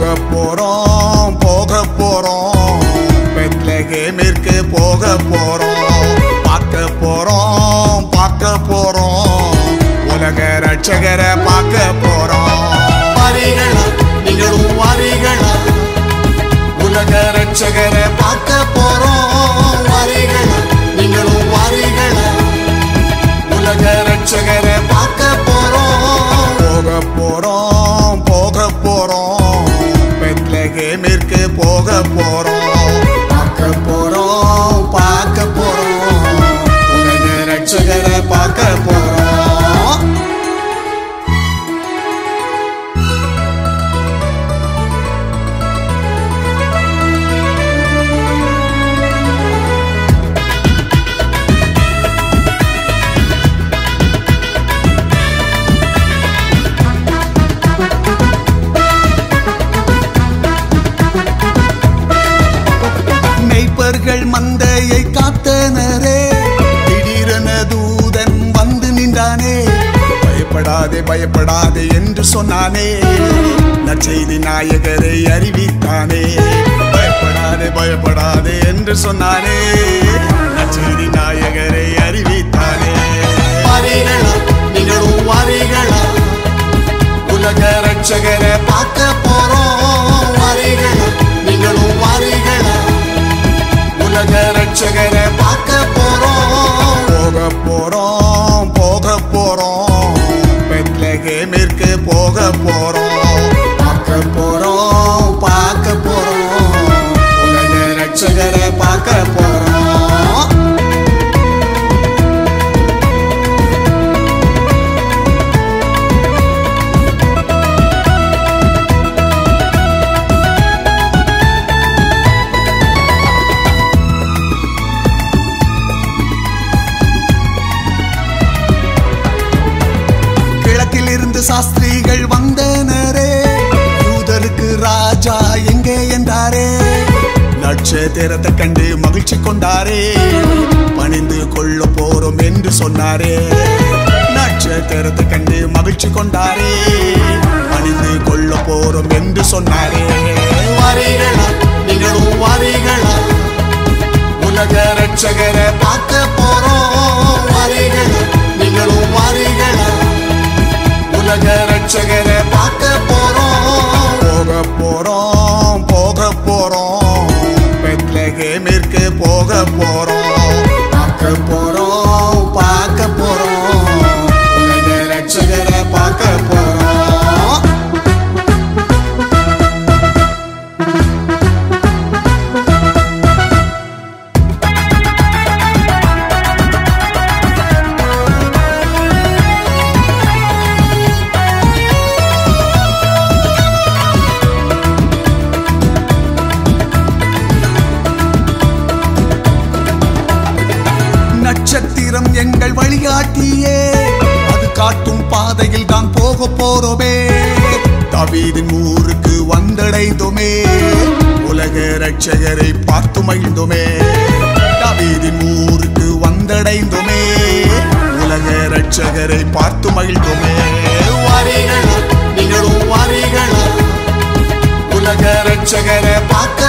போக போறோம் பெத்லகேமிற்கு போக போறோம் பார்க்க போறோம் உலக ரட்சகரை பார்க்க போறோம் வாரீகளா நீங்களும் வாரீகளா உலக ரட்சகரை பார்க்க போறோம் வாரீகளா நீங்களும் வாரீகளா உலக ரட்சகரை பார்க்க போக போறோம் பெத்லகேமிற்கு போக போறோம் பார்க்க போறோம் உலக ரட்சகரை பார்க்க போறோம் மந்தையை காத்தனரே திடீரென தூதன் வந்து நின்றானே பயப்படாதே என்று சொன்னானே நற்செய்தி நாயகரை அறிவித்தானே பயப்படாதே என்று சொன்னானே நற்செய்தி நாயகரை அறிவித்தானே வாரீகளா நீங்களும் வாரீகளா உலக ரட்சகரை பார்க்க போறோம் வாரீகளா நீங்களும் வாரீகளா உலக ரட்சகரை பார்க்க போக போறோம் பெத்லகேமிற்கு போக போறோம் பார்க்க போறோம் உலக ரட்சகரை பார்க்க போறோம் சாஸ்திரிகள் வந்தனரே யூதருக்கு ராஜா எங்கே என்றாரே நட்சத்திரத்தை கண்டு மகிழ்ச்சி கொண்டாரே பணிந்து கொள்ள போறோம் என்று சொன்னாரே நட்சத்திரத்தை கண்டு மகிழ்ச்சி கொண்டாரே பணிந்து கொள்ள போறோம் என்று சொன்னாரே வாரீகளா நீங்களும் வாரீகளா உலக ரட்சகரை பார்க்க போறோம் வாரீகளா நீங்களும் வாரீகளா உலக ரட்சகரை பார்க்க போக போறோம் பெத்லகேமிற்கு போக போறோம் பார்க்க போறோம் உலக ரட்சகரை பார்க்க போறோம் நட்சத்திரம் எங்கள் வழிகாட்டியே அது காட்டும் பாதையில் தான் போக போறோமே தாவீதின் ஊருக்கு வந்தடைந்தோமே உலக ரட்சகரை பார்த்து மகிழ்ந்தோமே தாவீதின் ஊருக்கு வந்தடைந்தோமே உலக ரட்சகரை பார்த்து மகிழ்ந்தோமே வாரீகளா நீங்களும் வாரீகளா உலக ரட்சகரை பார்க்க